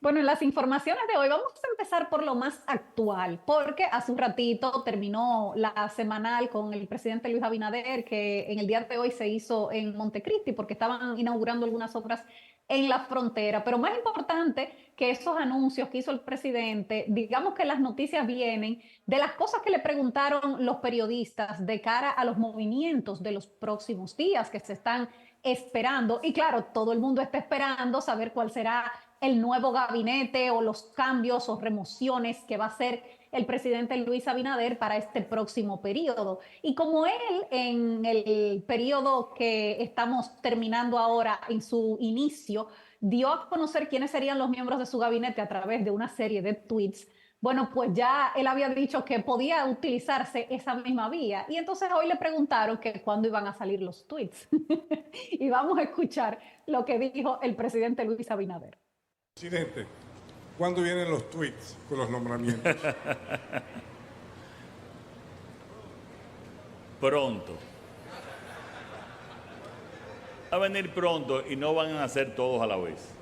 Bueno, en las informaciones de hoy vamos a empezar por lo más actual, porque hace un ratito terminó la semanal con el presidente Luis Abinader, que en el día de hoy se hizo en Montecristi, porque estaban inaugurando algunas obras en la frontera. Pero más importante que esos anuncios que hizo el presidente, digamos que las noticias vienen de las cosas que le preguntaron los periodistas de cara a los movimientos de los próximos días que se están esperando. Y claro, todo el mundo está esperando saber cuál será el nuevo gabinete o los cambios o remociones que va a hacer el presidente Luis Abinader para este próximo periodo. Y como él en el periodo que estamos terminando ahora, en su inicio, dio a conocer quiénes serían los miembros de su gabinete a través de una serie de tweets, bueno, pues ya él había dicho que podía utilizarse esa misma vía. Y entonces hoy le preguntaron que cuándo iban a salir los tweets. Y vamos a escuchar lo que dijo el presidente Luis Abinader. Presidente, ¿cuándo vienen los tweets con los nombramientos? Pronto. Va a venir pronto y no van a ser todos a la vez.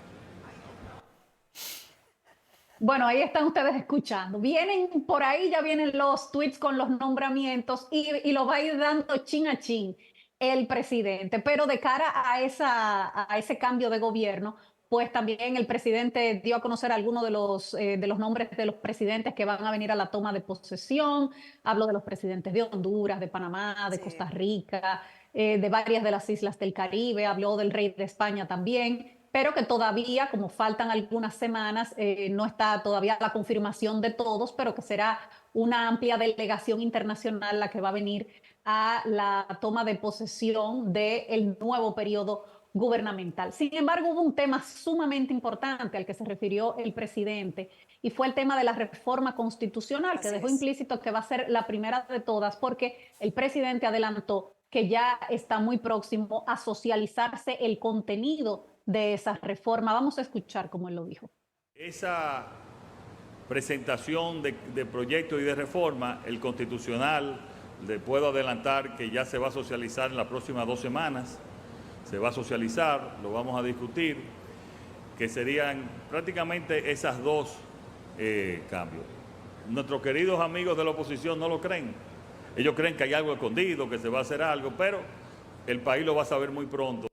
Bueno, ahí están ustedes escuchando. Vienen por ahí, ya vienen los tweets con los nombramientos y lo va a ir dando chin a chin el presidente. Pero de cara a ese cambio de gobierno, pues también el presidente dio a conocer algunos de los nombres de los presidentes que van a venir a la toma de posesión. Hablo de los presidentes de Honduras, de Panamá, de Costa Sí. Rica, de varias de las islas del Caribe. Habló del rey de España también, pero que todavía, como faltan algunas semanas, no está todavía la confirmación de todos, pero que será una amplia delegación internacional la que va a venir a la toma de posesión del nuevo periodo gubernamental. Sin embargo, hubo un tema sumamente importante al que se refirió el presidente y fue el tema de la reforma constitucional, que Así dejó es. implícito que va a ser la primera de todas, porque el presidente adelantó que ya está muy próximo a socializarse el contenido de esa reforma. Vamos a escuchar cómo él lo dijo. Esa presentación de proyecto y de reforma, el constitucional, le puedo adelantar que ya se va a socializar en las próximas 2 semanas. Se va a socializar, lo vamos a discutir, que serían prácticamente esas dos cambios. Nuestros queridos amigos de la oposición no lo creen. Ellos creen que hay algo escondido, que se va a hacer algo, pero el país lo va a saber muy pronto.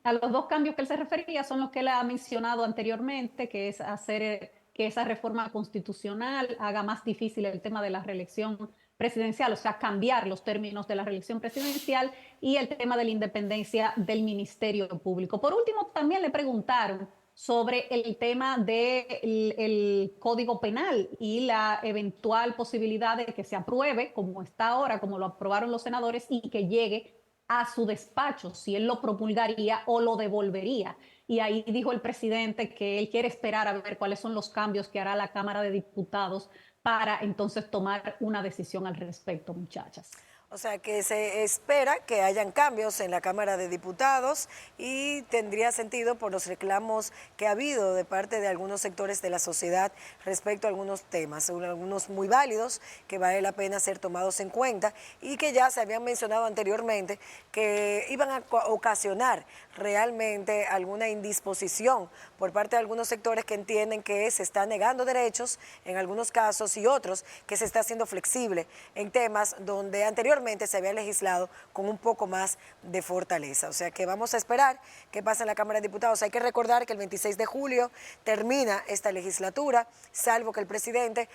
A los dos cambios que él se refería son los que él ha mencionado anteriormente, que es hacer que esa reforma constitucional haga más difícil el tema de la reelección presidencial, o sea, cambiar los términos de la reelección presidencial y el tema de la independencia del Ministerio Público. Por último, también le preguntaron sobre el tema del Código Penal y la eventual posibilidad de que se apruebe, como está ahora, como lo aprobaron los senadores, y que llegue a su despacho, si él lo promulgaría o lo devolvería. Y ahí dijo el presidente que él quiere esperar a ver cuáles son los cambios que hará la Cámara de Diputados para entonces tomar una decisión al respecto, muchachas. O sea que se espera que hayan cambios en la Cámara de Diputados y tendría sentido por los reclamos que ha habido de parte de algunos sectores de la sociedad respecto a algunos temas, algunos muy válidos que vale la pena ser tomados en cuenta y que ya se habían mencionado anteriormente que iban a ocasionar realmente alguna indisposición por parte de algunos sectores que entienden que se está negando derechos en algunos casos y otros que se está haciendo flexible en temas donde anteriormente se había legislado con un poco más de fortaleza. O sea que vamos a esperar qué pasa en la Cámara de Diputados. Hay que recordar que el 26 de julio termina esta legislatura, salvo que el presidente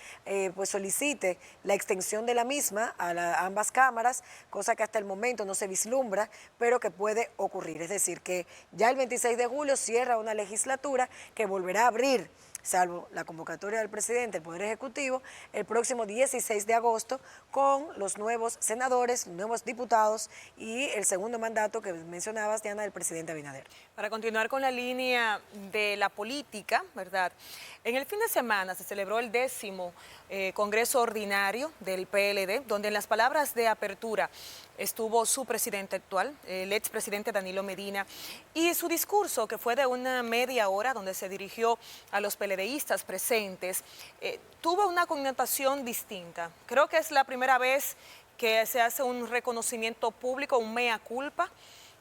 pues solicite la extensión de la misma a ambas cámaras, cosa que hasta el momento no se vislumbra, pero que puede ocurrir. Es decir, que ya el 26 de julio cierra una legislatura que volverá a abrir, salvo la convocatoria del presidente del Poder Ejecutivo, el próximo 16 de agosto con los nuevos senadores, nuevos diputados y el segundo mandato que mencionabas, Diana, del presidente Abinader. Para continuar con la línea de la política, ¿verdad? En el fin de semana se celebró el 10º Congreso Ordinario del PLD, donde en las palabras de apertura estuvo su presidente actual, el expresidente Danilo Medina, y su discurso, que fue de una media hora, donde se dirigió a los PLDistas presentes, tuvo una connotación distinta. Creo que es la primera vez que se hace un reconocimiento público, un mea culpa,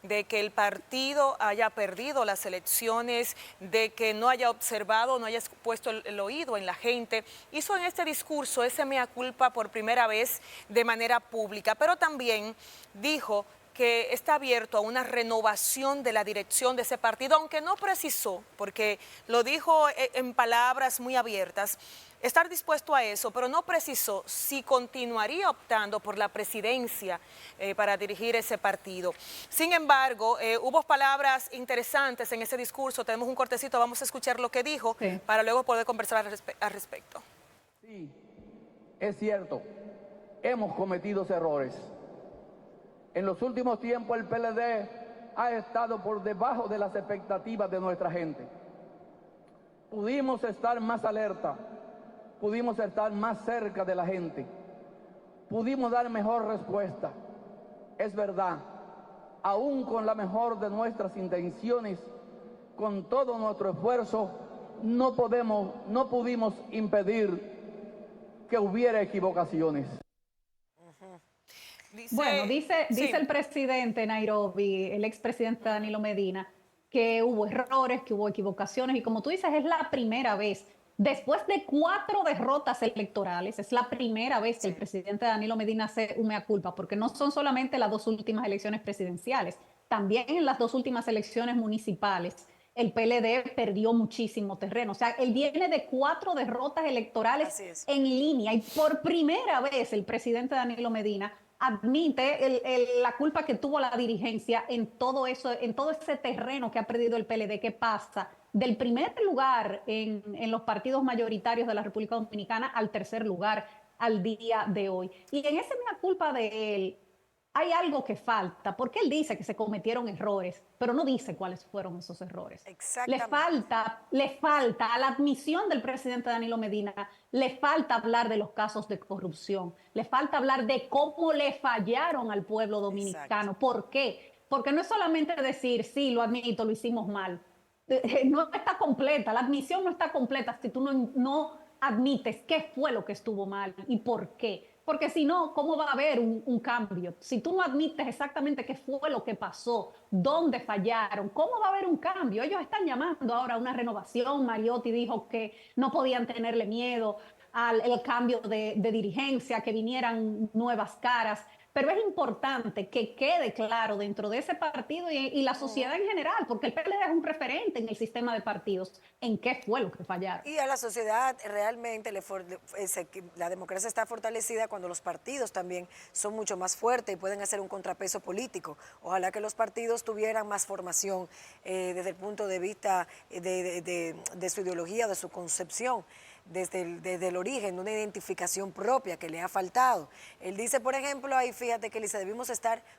de que el partido haya perdido las elecciones, de que no haya observado, no haya puesto el oído en la gente. Hizo en este discurso ese mea culpa por primera vez de manera pública, pero también dijo que está abierto a una renovación de la dirección de ese partido, aunque no precisó, porque lo dijo en palabras muy abiertas, estar dispuesto a eso, pero no precisó si continuaría optando por la presidencia para dirigir ese partido. Sin embargo, hubo palabras interesantes en ese discurso, tenemos un cortecito, vamos a escuchar lo que dijo, para luego poder conversar al respecto. Sí, es cierto, hemos cometido errores. En los últimos tiempos el PLD ha estado por debajo de las expectativas de nuestra gente. Pudimos estar más alerta, pudimos estar más cerca de la gente, pudimos dar mejor respuesta. Es verdad, aún con la mejor de nuestras intenciones, con todo nuestro esfuerzo, no pudimos impedir que hubiera equivocaciones. Dice el presidente Nairobi, el expresidente Danilo Medina, que hubo errores, que hubo equivocaciones, y como tú dices, es la primera vez, después de 4 derrotas electorales, es la primera vez que el presidente Danilo Medina hace un mea culpa, porque no son solamente las 2 últimas elecciones presidenciales, también en las 2 últimas elecciones municipales el PLD perdió muchísimo terreno. O sea, él viene de 4 derrotas electorales en línea, y por primera vez el presidente Danilo Medina admite la culpa que tuvo la dirigencia en todo eso, en todo ese terreno que ha perdido el PLD, que pasa del primer lugar en los partidos mayoritarios de la República Dominicana al tercer lugar al día de hoy. Y en esa misma culpa de él hay algo que falta, porque él dice que se cometieron errores, pero no dice cuáles fueron esos errores. Le falta a la admisión del presidente Danilo Medina, le falta hablar de los casos de corrupción, le falta hablar de cómo le fallaron al pueblo dominicano. Exacto. ¿Por qué? Porque no es solamente decir, sí, lo admito, lo hicimos mal. No está completa, la admisión no está completa si tú no admites qué fue lo que estuvo mal y por qué. Porque si no, ¿cómo va a haber un cambio? Si tú no admites exactamente qué fue lo que pasó, dónde fallaron, ¿cómo va a haber un cambio? Ellos están llamando ahora a una renovación. Mariotti dijo que no podían tenerle miedo al cambio de dirigencia, que vinieran nuevas caras. Pero es importante que quede claro dentro de ese partido y la sociedad en general, porque el PLD es un referente en el sistema de partidos, en qué fue lo que fallaron. Y a la sociedad realmente la democracia está fortalecida cuando los partidos también son mucho más fuertes y pueden hacer un contrapeso político. Ojalá que los partidos tuvieran más formación desde el punto de vista de su ideología, de su concepción. Desde el origen, una identificación propia que le ha faltado. Él dice, por ejemplo, ahí fíjate que dice,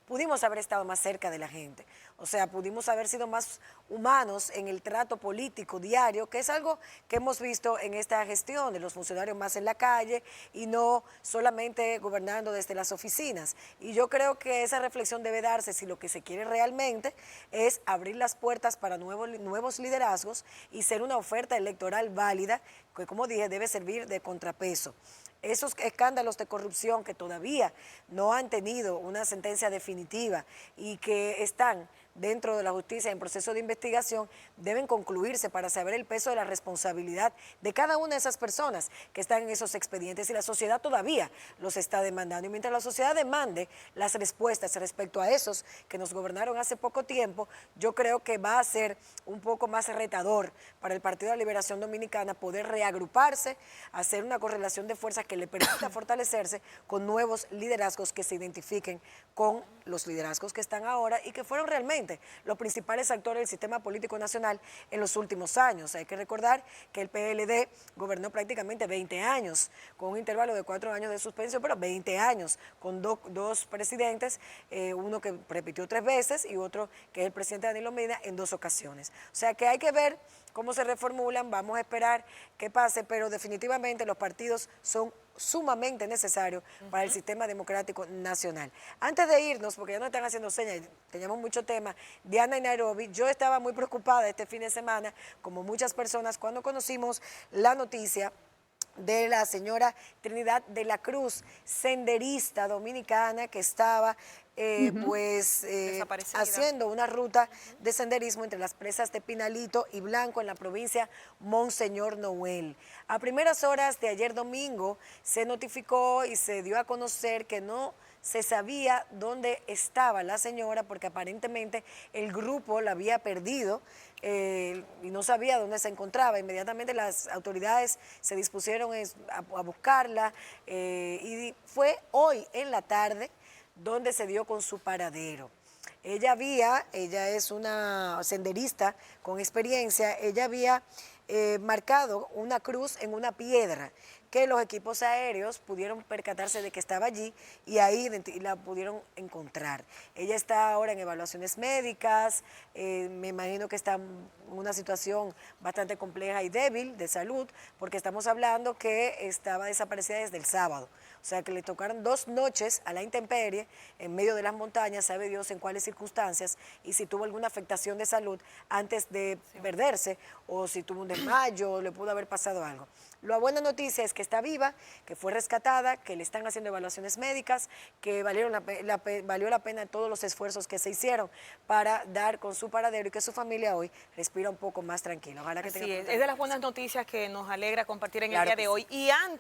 pudimos haber estado más cerca de la gente. O sea, pudimos haber sido más humanos en el trato político diario, que es algo que hemos visto en esta gestión de los funcionarios más en la calle y no solamente gobernando desde las oficinas. Y yo creo que esa reflexión debe darse si lo que se quiere realmente es abrir las puertas para nuevos liderazgos y ser una oferta electoral válida, que como dije, debe servir de contrapeso. Esos escándalos de corrupción que todavía no han tenido una sentencia definitiva y que están dentro de la justicia en proceso de investigación, deben concluirse para saber el peso de la responsabilidad de cada una de esas personas que están en esos expedientes, y la sociedad todavía los está demandando. Y mientras la sociedad demande las respuestas respecto a esos que nos gobernaron hace poco tiempo, yo creo que va a ser un poco más retador para el Partido de la Liberación Dominicana poder reagruparse, hacer una correlación de fuerzas que le permita fortalecerse con nuevos liderazgos que se identifiquen con los liderazgos que están ahora y que fueron realmente los principales actores del sistema político nacional en los últimos años. Hay que recordar que el PLD gobernó prácticamente 20 años, con un intervalo de 4 años de suspensión, pero 20 años, con dos presidentes, uno que repitió 3 veces y otro que es el presidente Danilo Medina en 2 ocasiones. O sea que hay que ver cómo se reformulan, vamos a esperar que pase, pero definitivamente los partidos son sumamente necesarios para el sistema democrático nacional. Antes de irnos, porque ya nos están haciendo señas, teníamos mucho tema, Diana y Nairobi, yo estaba muy preocupada este fin de semana, como muchas personas, cuando conocimos la noticia de la señora Trinidad de la Cruz, senderista dominicana que estaba haciendo una ruta de senderismo entre las presas de Pinalito y Blanco en la provincia Monseñor Noel. A primeras horas de ayer domingo se notificó y se dio a conocer que no se sabía dónde estaba la señora porque aparentemente el grupo la había perdido y no sabía dónde se encontraba. Inmediatamente las autoridades se dispusieron a buscarla y fue hoy en la tarde donde se dio con su paradero. Ella es una senderista con experiencia, ella había marcado una cruz en una piedra que los equipos aéreos pudieron percatarse de que estaba allí y ahí la pudieron encontrar. Ella está ahora en evaluaciones médicas, me imagino que está en una situación bastante compleja y débil de salud, porque estamos hablando que estaba desaparecida desde el sábado. O sea, que le tocaron 2 noches a la intemperie, en medio de las montañas, sabe Dios en cuáles circunstancias, y si tuvo alguna afectación de salud antes de perderse, o si tuvo un desmayo, o le pudo haber pasado algo. La buena noticia es que está viva, que fue rescatada, que le están haciendo evaluaciones médicas, que valió la pena todos los esfuerzos que se hicieron para dar con su paradero y que su familia hoy respira un poco más tranquila. Ojalá que tenga. Es de las buenas noticias que nos alegra compartir en el día de hoy. Y antes